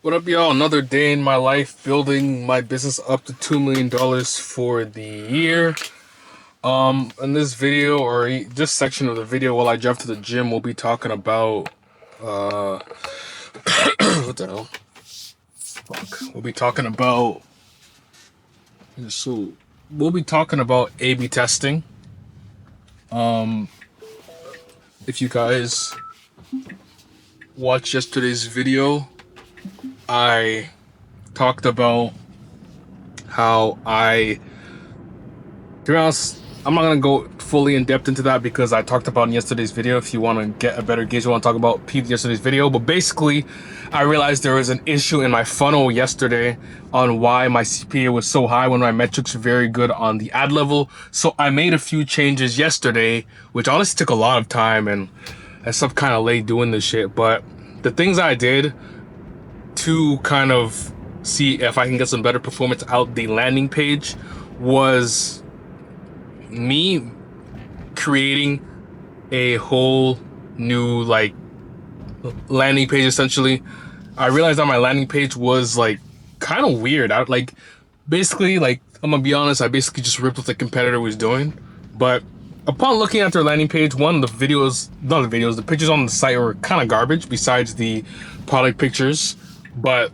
What up, y'all? Another day in my life building my business up to $2 million for the year. In this video, or this section of the video, while I drive to the gym, we'll be talking about what the hell? Fuck. We'll be talking about A/B testing. If you guys watched yesterday's video, I talked about how to be honest, I'm not gonna go fully in depth into that because I talked about in yesterday's video. If you want to get a better gauge, I want to talk about yesterday's video. But basically, I realized there was an issue in my funnel yesterday on why my CPA was so high when my metrics were very good on the ad level. So I made a few changes yesterday, which honestly took a lot of time, and I slept kind of late doing this shit. But the things I did to kind of see if I can get some better performance out the landing page was me creating a whole new landing page. Essentially, I realized that my landing page was kind of weird. I'm gonna be honest, I basically just ripped what the competitor was doing. But upon looking at their landing page, the pictures on the site were kind of garbage besides the product pictures. But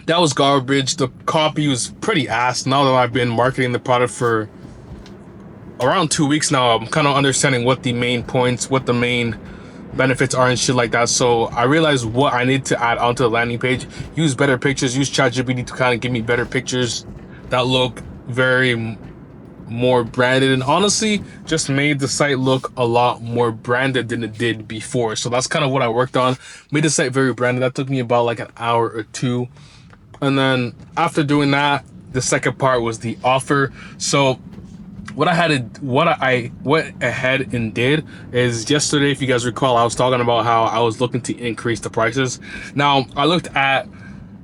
that was garbage. The copy was pretty ass. Now that I've been marketing the product for around 2 weeks now, I'm kind of understanding what the main points, what the main benefits are and shit like that. So I realized what I need to add onto the landing page. Use better pictures, use ChatGPT to kind of give me better pictures that look very more branded, and honestly just made the site look a lot more branded than it did before. So that's kind of what I worked on. Made the site very branded. That took me about like an hour or two. And then after doing that, the second part was the offer. So what I went ahead and did is yesterday, if you guys recall, I was talking about how I was looking to increase the prices. Now I looked at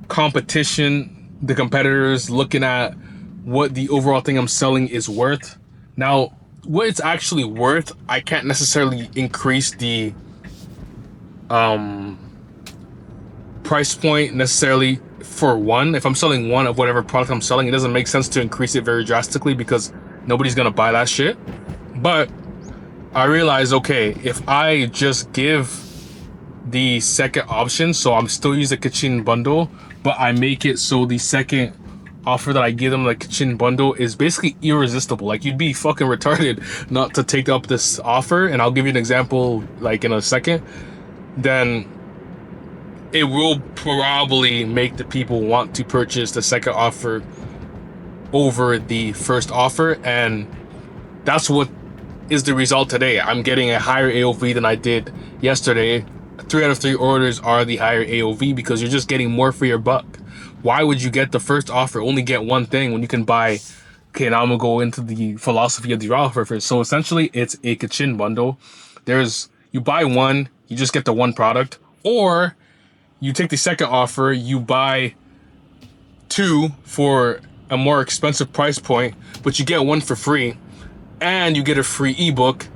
competition, the competitors, looking at what the overall thing I'm selling is worth. Now, what it's actually worth, I can't necessarily increase the price point necessarily for one. If I'm selling one of whatever product I'm selling, it doesn't make sense to increase it very drastically because nobody's gonna buy that shit. But I realized, okay, if I just give the second option, so I'm still using the kitchen bundle, but I make it so the second offer that I give them, the kitchen bundle, is basically irresistible. Like, you'd be fucking retarded not to take up this offer, and I'll give you an example like in a second. Then it will probably make the people want to purchase the second offer over the first offer, and that's what is the result today. I'm getting a higher AOV than I did yesterday. 3 out of 3 orders are the higher AOV because you're just getting more for your buck. Why would you get the first offer, only get one thing, when you can buy? Okay, now I'm gonna go into the philosophy of the offer first. So essentially, it's a kitchen bundle. You buy one, you just get the one product, or you take the second offer, you buy 2 for a more expensive price point, but you get 1 for free, and you get a free ebook,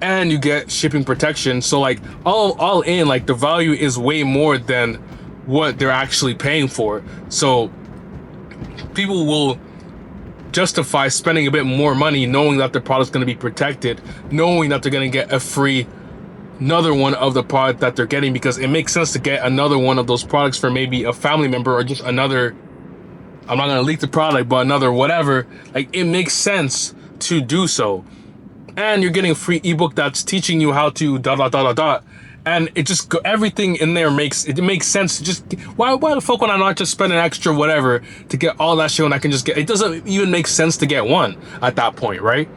and you get shipping protection. So like all in, like the value is way more than what they're actually paying for. So people will justify spending a bit more money knowing that their product's going to be protected, knowing that they're going to get a free another one of the product that they're getting, because it makes sense to get another one of those products for maybe a family member or just another, I'm not going to leak the product, but another whatever. Like, it makes sense to do so. And you're getting a free ebook that's teaching you how to ... And it just everything in there makes sense. Just why the fuck would I not just spend an extra whatever to get all that shit when I can just get it? Doesn't even make sense to get one at that point, right?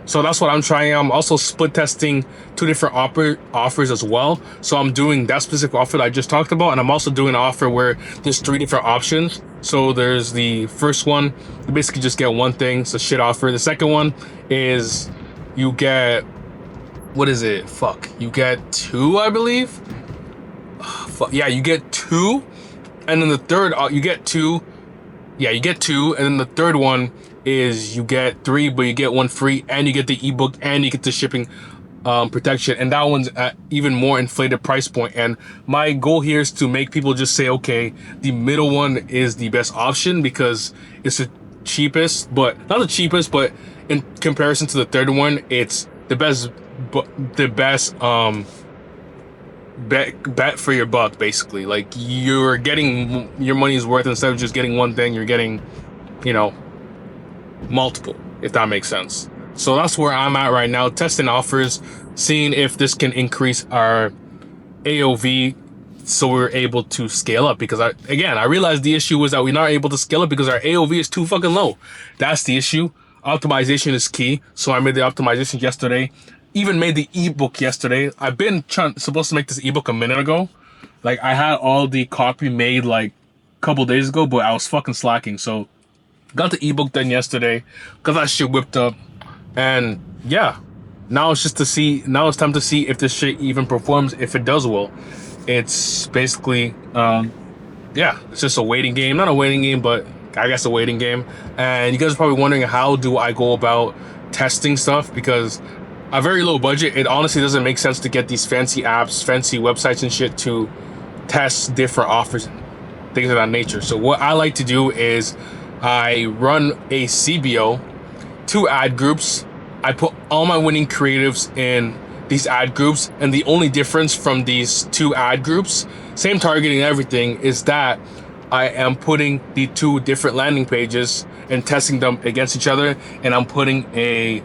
So that's what I'm trying. I'm also split testing 2 different offers as well. So I'm doing that specific offer that I just talked about, and I'm also doing an offer where there's 3 different options. So there's the first one, you basically just get one thing. It's a shit offer. The second one is you get, what is it? Fuck. You get 2, I believe. Yeah, you get 2. And then the third, you get 2. Yeah, you get 2. And then the third one is you get 3, but you get 1 free, and you get the ebook, and you get the shipping protection, and that one's at even more inflated price point. And my goal here is to make people just say, okay, the middle one is the best option because it's the cheapest, but not the cheapest, but in comparison to the third one, it's the best, but the best bet for your buck, basically. Like, you're getting your money's worth. Instead of just getting one thing, you're getting, you know, multiple, if that makes sense. So that's where I'm at right now, testing offers, seeing if this can increase our AOV so we're able to scale up. Because I realized the issue was that we're not able to scale up because our AOV is too fucking low. That's the issue. Optimization is key. So I made the optimization yesterday. Even made the ebook yesterday. I've been supposed to make this ebook a minute ago. Like, I had all the copy made like a couple days ago, but I was fucking slacking. So got the ebook done yesterday, got that shit whipped up, and yeah, now it's just to see. Now it's time to see if this shit even performs. If it does well, it's basically, yeah, it's just a waiting game. Not a waiting game, but I guess a waiting game. And you guys are probably wondering, how do I go about testing stuff? Because a very low budget, it honestly doesn't make sense to get these fancy apps, fancy websites and shit to test different offers, things of that nature. So what I like to do is I run a CBO, 2 ad groups. I put all my winning creatives in these ad groups, and the only difference from these 2 ad groups, same targeting and everything, is that I am putting the 2 different landing pages and testing them against each other, and I'm putting a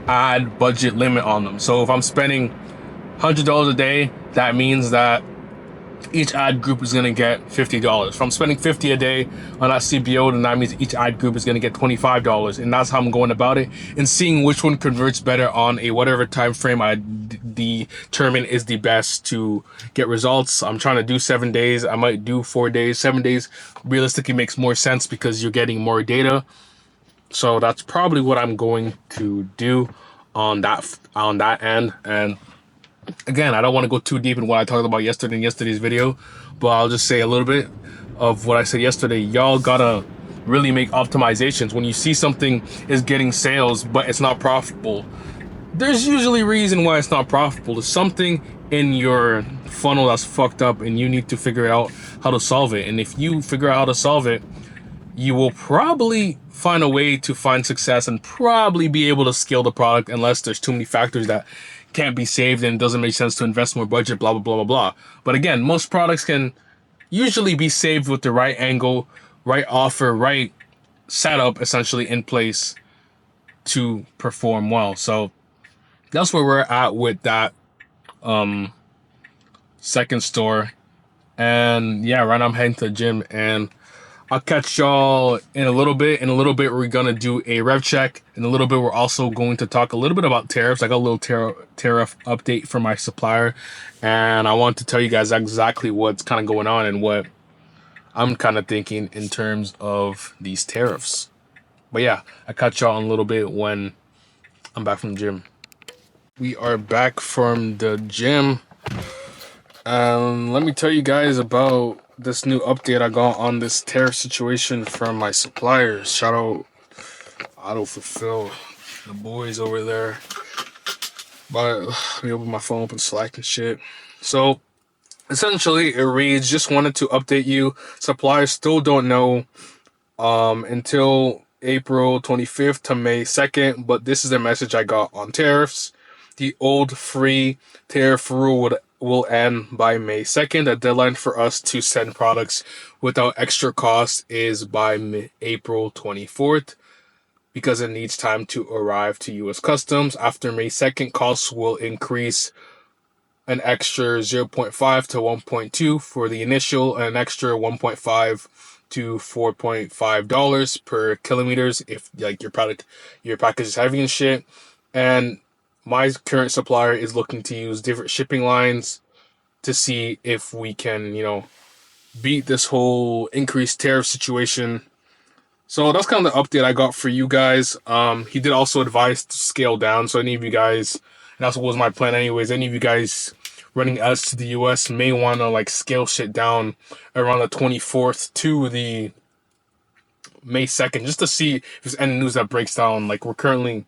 ad budget limit on them. So if I'm spending $100 a day, that means that each ad group is going to get $50. If I'm spending $50 a day on that CBO, then that means each ad group is going to get $25. And that's how I'm going about it, and seeing which one converts better on a whatever time frame I determine is the best to get results. I'm trying to do 7 days. I might do 4 days. 7 days realistically makes more sense because you're getting more data. So that's probably what I'm going to do on that end. And again, I don't want to go too deep in what I talked about yesterday in yesterday's video, but I'll just say a little bit of what I said yesterday. Y'all gotta really make optimizations. When you see something is getting sales but it's not profitable, there's usually a reason why it's not profitable. There's something in your funnel that's fucked up, and you need to figure out how to solve it. And if you figure out how to solve it, you will probably find a way to find success and probably be able to scale the product, unless there's too many factors that can't be saved and it doesn't make sense to invest more budget, blah, blah, blah, blah, blah. But again, most products can usually be saved with the right angle, right offer, right setup essentially in place to perform well. So that's where we're at with that second store. And yeah, right now I'm heading to the gym, and I'll catch y'all in a little bit. In a little bit, we're going to do a rev check. In a little bit, we're also going to talk a little bit about tariffs. I got a little tariff update from my supplier, and I want to tell you guys exactly what's kind of going on and what I'm kind of thinking in terms of these tariffs. But yeah, I'll catch y'all in a little bit when I'm back from the gym. We are back from the gym. Let me tell you guys about this new update I got on this tariff situation from my suppliers. Shout out Auto Fulfill, the boys over there. But let me open my phone up and Slack and shit. So essentially it reads, just wanted to update you. Suppliers still don't know until April 25th to May 2nd, but this is the message I got on tariffs. The old free tariff rule will end by May 2nd. The deadline for us to send products without extra cost is by April 24th because it needs time to arrive to U.S. Customs. After May 2nd, costs will increase an extra 0.5 to 1.2 for the initial, and an extra 1.5 to $4.5 per kilometers if like your package is heavy and shit. And my current supplier is looking to use different shipping lines to see if we can, beat this whole increased tariff situation. So that's kind of the update I got for you guys. He did also advise to scale down. So any of you guys, and that's what was my plan anyways, any of you guys running ads to the US may want to scale shit down around the 24th to the May 2nd, just to see if there's any news that breaks down. We're currently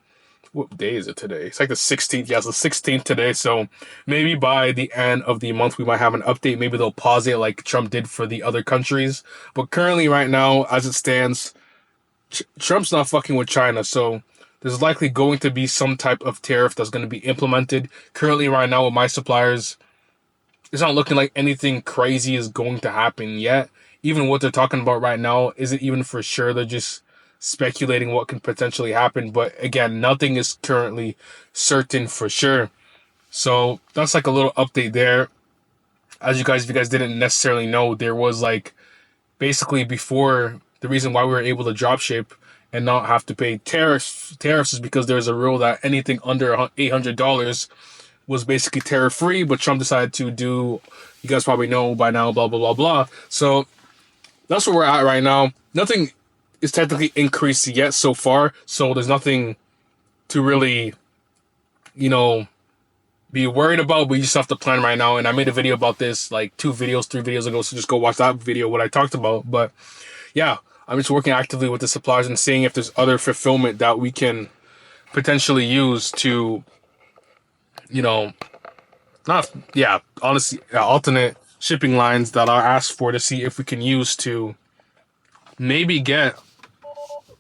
what day is it today? It's like the 16th. Yeah, it's the 16th today. So maybe by the end of the month, we might have an update. Maybe they'll pause it like Trump did for the other countries. But currently, right now, as it stands, Trump's not fucking with China. So there's likely going to be some type of tariff that's going to be implemented. Currently, right now, with my suppliers, it's not looking like anything crazy is going to happen yet. Even what they're talking about right now isn't even for sure. They're just speculating what can potentially happen. But again, nothing is currently certain for sure. So that's like a little update there. As if you guys didn't necessarily know, there was like basically before, the reason why we were able to dropship and not have to pay tariffs is because there's a rule that anything under $800 was basically tariff free, but Trump decided to do, you guys probably know by now, blah, blah, blah, blah. So that's where we're at right now. Nothing is technically increased yet so far, so there's nothing to really, be worried about. We just have to plan right now. And I made a video about this like 3 videos ago, so just go watch that video, what I talked about. But yeah, I'm just working actively with the suppliers and seeing if there's other fulfillment that we can potentially use to, alternate shipping lines that I asked for to see if we can use to maybe get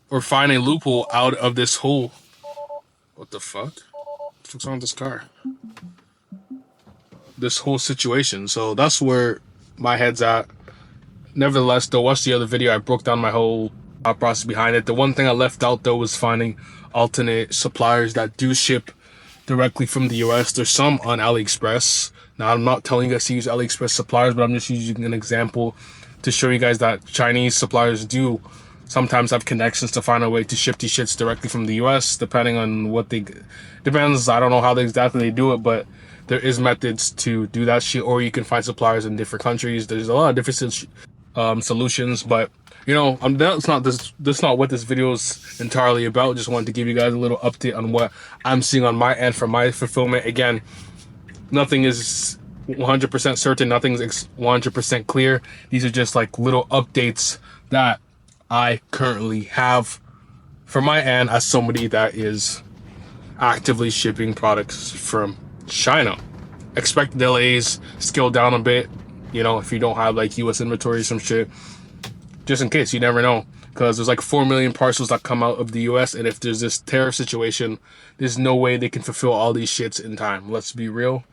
or find a loophole out of this whole. What the fuck? What's wrong with this car? This whole situation. So that's where my head's at. Nevertheless, though, watch the other video. I broke down my whole process behind it. The one thing I left out, though, was finding alternate suppliers that do ship directly from the US. There's some on AliExpress. Now, I'm not telling you guys to use AliExpress suppliers, but I'm just using an example to show you guys that Chinese suppliers do sometimes have connections to find a way to ship these shits directly from the US, depending on what they... Depends, I don't know how exactly they do it, but there is methods to do that shit, or you can find suppliers in different countries. There's a lot of different solutions, but that's not what this video is entirely about. Just wanted to give you guys a little update on what I'm seeing on my end for my fulfillment. Again, nothing is 100% certain, nothing's 100% clear. These are just like little updates that I currently have for my end as somebody that is actively shipping products from China. Expect delays, scale down a bit, if you don't have like US inventory or some shit, just in case. You never know, because there's like 4 million parcels that come out of the US, and if there's this tariff situation, there's no way they can fulfill all these shits in time. Let's be real,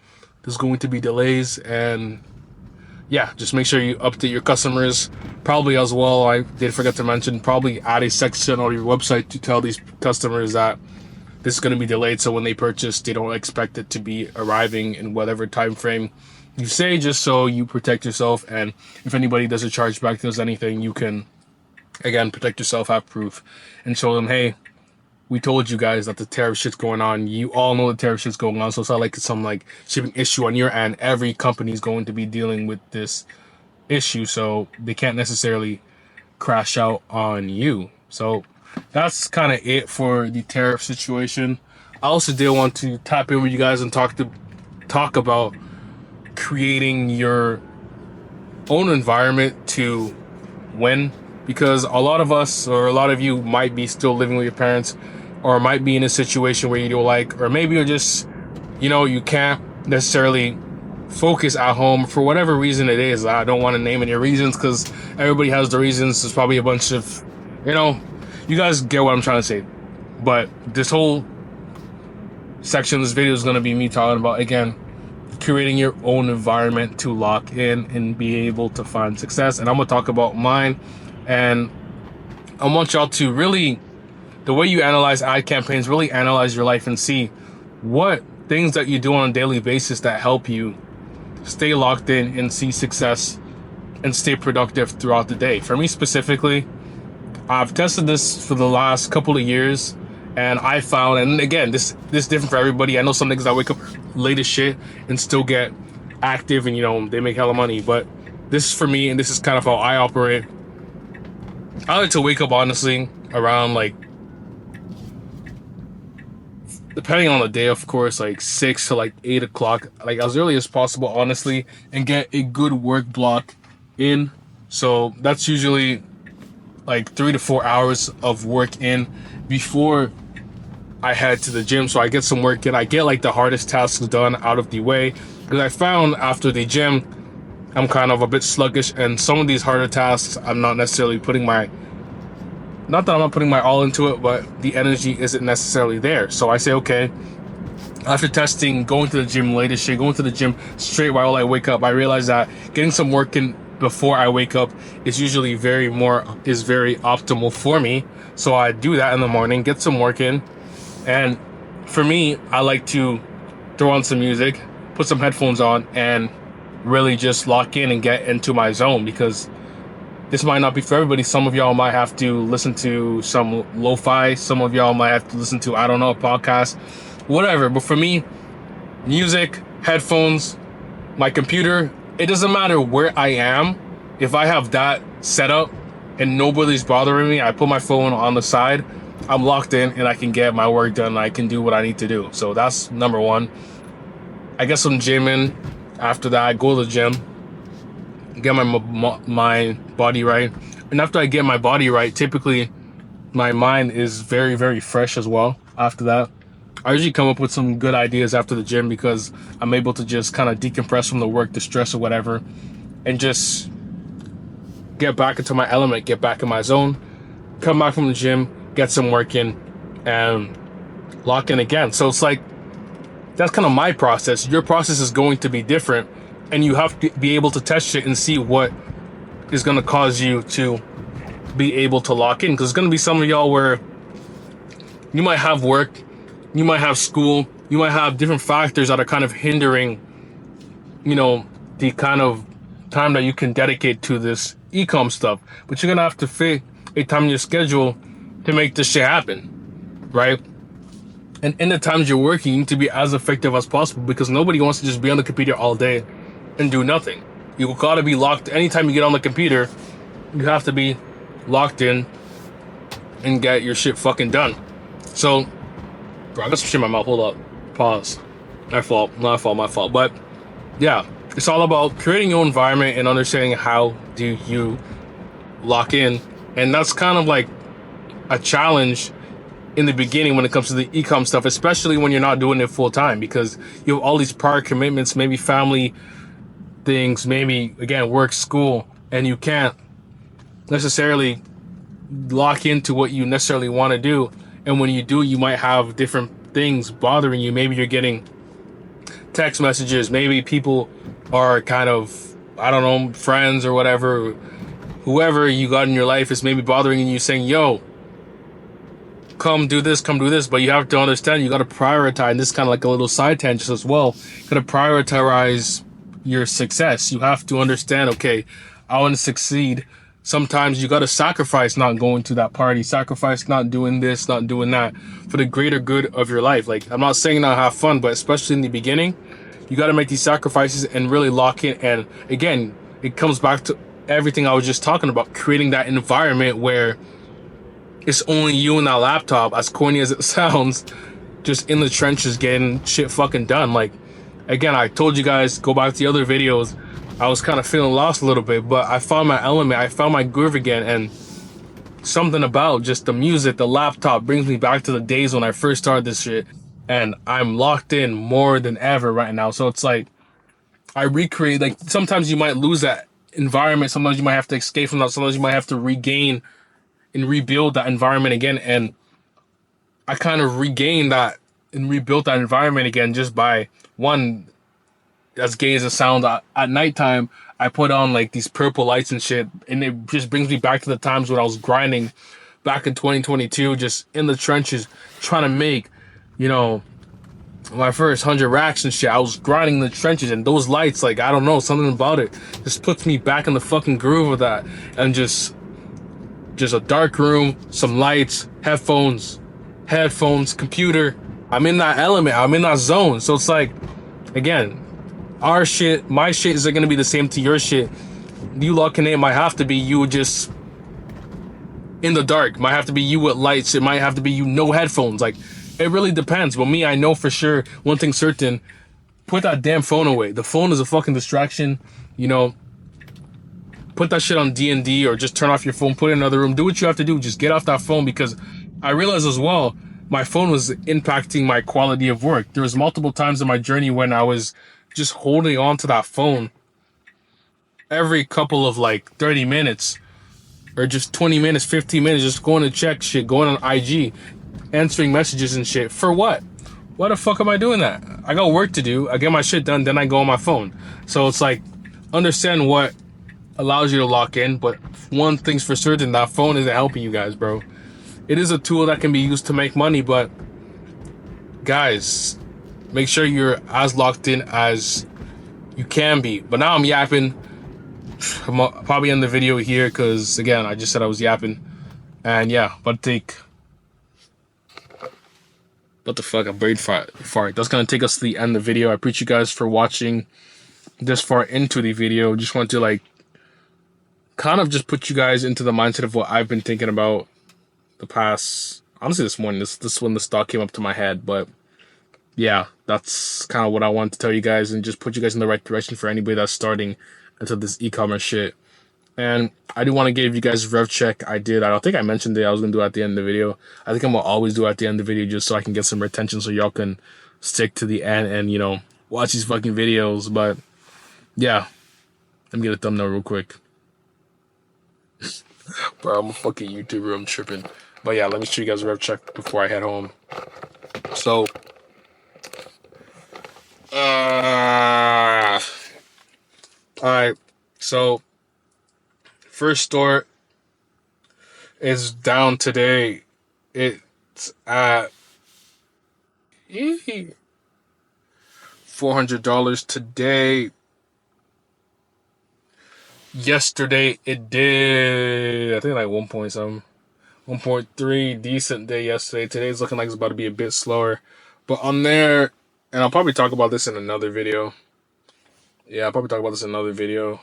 there's going to be delays. And yeah, just make sure you update your customers. Probably as well, I did forget to mention, probably add a section on your website to tell these customers that this is going to be delayed, so when they purchase, they don't expect it to be arriving in whatever time frame you say, just so you protect yourself. And if anybody does a chargeback, does anything, you can, again, protect yourself, have proof, and show them, hey, we told you guys that the tariff shit's going on. You all know the tariff shit's going on, so it's not like it's some like shipping issue on your end. Every company is going to be dealing with this issue, so they can't necessarily crash out on you. So that's kind of it for the tariff situation. I also did want to tap in with you guys and talk about creating your own environment to win, because a lot of us, or a lot of you, might be still living with your parents, or might be in a situation where you don't like, or maybe you're just, you can't necessarily focus at home for whatever reason it is. I don't want to name any reasons, because everybody has the reasons. There's probably a bunch of, you guys get what I'm trying to say. But this whole section of this video is going to be me talking about, again, creating your own environment to lock in and be able to find success. And I'm going to talk about mine. And I want y'all to really, the way you analyze ad campaigns, really analyze your life and see what things that you do on a daily basis that help you stay locked in and see success and stay productive throughout the day. For me specifically, I've tested this for the last couple of years, and I found, and again, this is different for everybody. I know some niggas that wake up late as shit and still get active, and they make hella money. But this is for me, and this is kind of how I operate. I like to wake up, honestly, around like, depending on the day, of course, like 6 to like 8 o'clock, like as early as possible, honestly, and get a good work block in. So that's usually like 3 to 4 hours of work in before I head to the gym. So I get some work in. I get like the hardest tasks done out of the way, because I found after the gym I'm kind of a bit sluggish, and some of these harder tasks I'm not necessarily putting my, not that I'm not putting my all into it, but the energy isn't necessarily there. So I say, okay, after testing, going to the gym late as shit, going to the gym straight while I wake up, I realize that getting some work in before I wake up is usually very optimal for me. So I do that in the morning, get some work in. And for me, I like to throw on some music, put some headphones on, and really just lock in and get into my zone, because this might not be for everybody. Some of y'all might have to listen to some lo-fi. Some of y'all might have to listen to, I don't know, a podcast, whatever. But for me, music, headphones, my computer, it doesn't matter where I am. If I have that set up and nobody's bothering me, I put my phone on the side, I'm locked in and I can get my work done. I can do what I need to do. So that's number one. I get some gym in. After that, I go to the gym, get my body right. And after I get my body right, typically my mind is very, very fresh as well. After that, I usually come up with some good ideas after the gym, because I'm able to just kind of decompress from the work, the stress or whatever, and just get back into my element, get back in my zone, come back from the gym, get some work in, and lock in again. So it's like, that's kind of my process. Your process is going to be different, and you have to be able to test shit and see what is going to cause you to be able to lock in. Because there's going to be some of y'all where you might have work, you might have school, you might have different factors that are kind of hindering, you know, the kind of time that you can dedicate to this e-com stuff. But you're going to have to fit a time in your schedule to make this shit happen, right? And in the times you're working, you need to be as effective as possible, because nobody wants to just be on the computer all day and do nothing. You gotta be locked. Anytime you get on the computer, you have to be locked in and get your shit fucking done. So, bro, I got some shit in my mouth. Hold up. Pause. My fault. But yeah, it's all about creating your environment and understanding how do you lock in. And that's kind of like a challenge in the beginning when it comes to the e-com stuff, especially when you're not doing it full time, because you have all these prior commitments, maybe family things, maybe again work, school, and you can't necessarily lock into what you necessarily want to do. And when you do, you might have different things bothering you. Maybe you're getting text messages, maybe people are kind of, I don't know, friends or whatever, whoever you got in your life is maybe bothering you, saying, yo, come do this, but you have to understand, you got to prioritize, and this is kind of like a little side tangent as well, you got to prioritize your success. You have to understand, okay, I want to succeed. Sometimes you got to sacrifice not going to that party, sacrifice not doing this, not doing that, for the greater good of your life. Like, I'm not saying not have fun, but especially in the beginning, you got to make these sacrifices and really lock in. And again, it comes back to everything I was just talking about, creating that environment where it's only you and that laptop, as corny as it sounds, just in the trenches getting shit fucking done. Like, again, I told you guys, go back to the other videos, I was kind of feeling lost a little bit, but I found my element, I found my groove again, and something about just the music, the laptop brings me back to the days when I first started this shit, and I'm locked in more than ever right now. So it's like, I recreate, like, sometimes you might lose that environment, sometimes you might have to escape from that, sometimes you might have to regain and rebuild that environment again. And I kind of regained that and rebuilt that environment again just by, one, as gay as it sounds, at nighttime, I put on like these purple lights and shit, and it just brings me back to the times when I was grinding back in 2022, just in the trenches, trying to make, you know, my first 100 racks and shit. I was grinding in the trenches, and those lights, like, I don't know, something about it just puts me back in the fucking groove of that. And just a dark room, some lights, headphones, computer. I'm in that element, I'm in that zone. So it's like, again, our shit, my shit isn't gonna be the same to your shit. You locking in might have to be you just in the dark, might have to be you with lights, it might have to be you no headphones. Like, it really depends. But me, I know for sure, one thing certain, put that damn phone away. The phone is a fucking distraction, you know. Put that shit on D&D, or just turn off your phone, put it in another room, do what you have to do, just get off that phone. Because I realize as well, my phone was impacting my quality of work. There was multiple times in my journey when I was just holding on to that phone every couple of like 30 minutes or just 20 minutes, 15 minutes, just going to check shit, going on IG, answering messages and shit. For what? Why the fuck am I doing that? I got work to do. I get my shit done, then I go on my phone. So it's like, understand what allows you to lock in, but one thing's for certain, that phone isn't helping you guys, bro. It is a tool that can be used to make money, but guys, make sure you're as locked in as you can be. But now I'm yapping. I'm probably end the video here because, again, I just said I was yapping. And yeah, but take... What the fuck, a brain fart. That's gonna take us to the end of the video. I appreciate you guys for watching this far into the video. Just want to like kind of just put you guys into the mindset of what I've been thinking about the past, honestly, this morning. This when the stock came up to my head. But yeah, that's kind of what I wanted to tell you guys and just put you guys in the right direction for anybody that's starting into this e-commerce shit. And I do want to give you guys a rev check. I don't think I mentioned it. I was going to do it at the end of the video. I think I'm going to always do it at the end of the video just so I can get some retention so y'all can stick to the end and, you know, watch these fucking videos. But yeah, let me get a thumbnail real quick. Bro, I'm a fucking YouTuber. I'm tripping. But yeah, let me show you guys a rev check before I head home. So, alright. So, first store is down today. It's at $400 today. Yesterday it did, I think like 1 point something, 1.3. Decent day yesterday. Today's looking like it's about to be a bit slower. But on there, and I'll probably talk about this in another video. Yeah, I'll probably talk about this in another video,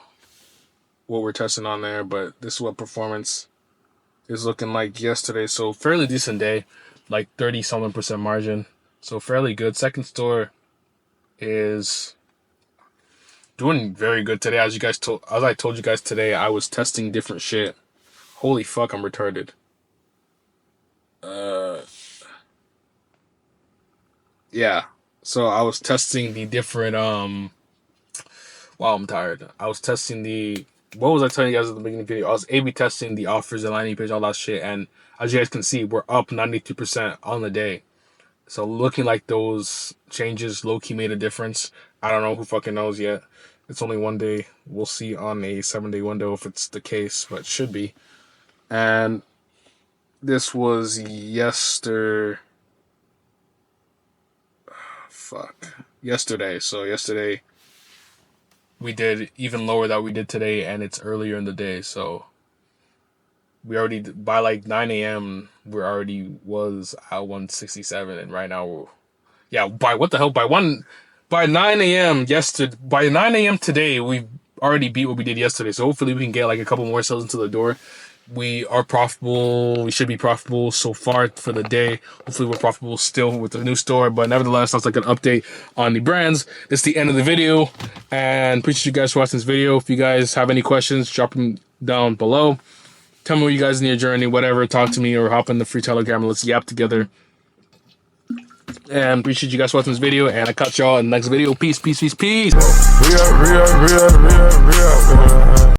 what we're testing on there, but this is what performance is looking like yesterday. So fairly decent day, like 30-something% margin. So fairly good. Second store is doing very good today. As I told you guys today, I was testing different shit. Holy fuck, I'm retarded. Yeah. So I was testing the different wow, I'm tired. I was testing what was I telling you guys at the beginning of the video? I was A/B testing the offers, the landing page, all that shit, and as you guys can see, we're up 92% on the day. So looking like those changes low-key made a difference. I don't know, who fucking knows yet. It's only one day. We'll see on a 7-day window if it's the case, but it should be. And this was yesterday. So yesterday we did even lower than we did today, and it's earlier in the day. So we already, by like 9 a.m., we already was at 167, and right now by 9 a.m. by 9 a.m. today, we already beat what we did yesterday. So hopefully we can get like a couple more sales into the door. We are profitable. We should be profitable so far for the day. Hopefully we're profitable still with the new store. But nevertheless, that's like an update on the brands. This is the end of the video. And appreciate you guys for watching this video. If you guys have any questions, drop them down below. Tell me what you guys in your journey, whatever. Talk to me or hop in the free Telegram and let's yap together. And appreciate you guys watching this video. And I catch y'all in the next video. Peace, peace, peace, peace.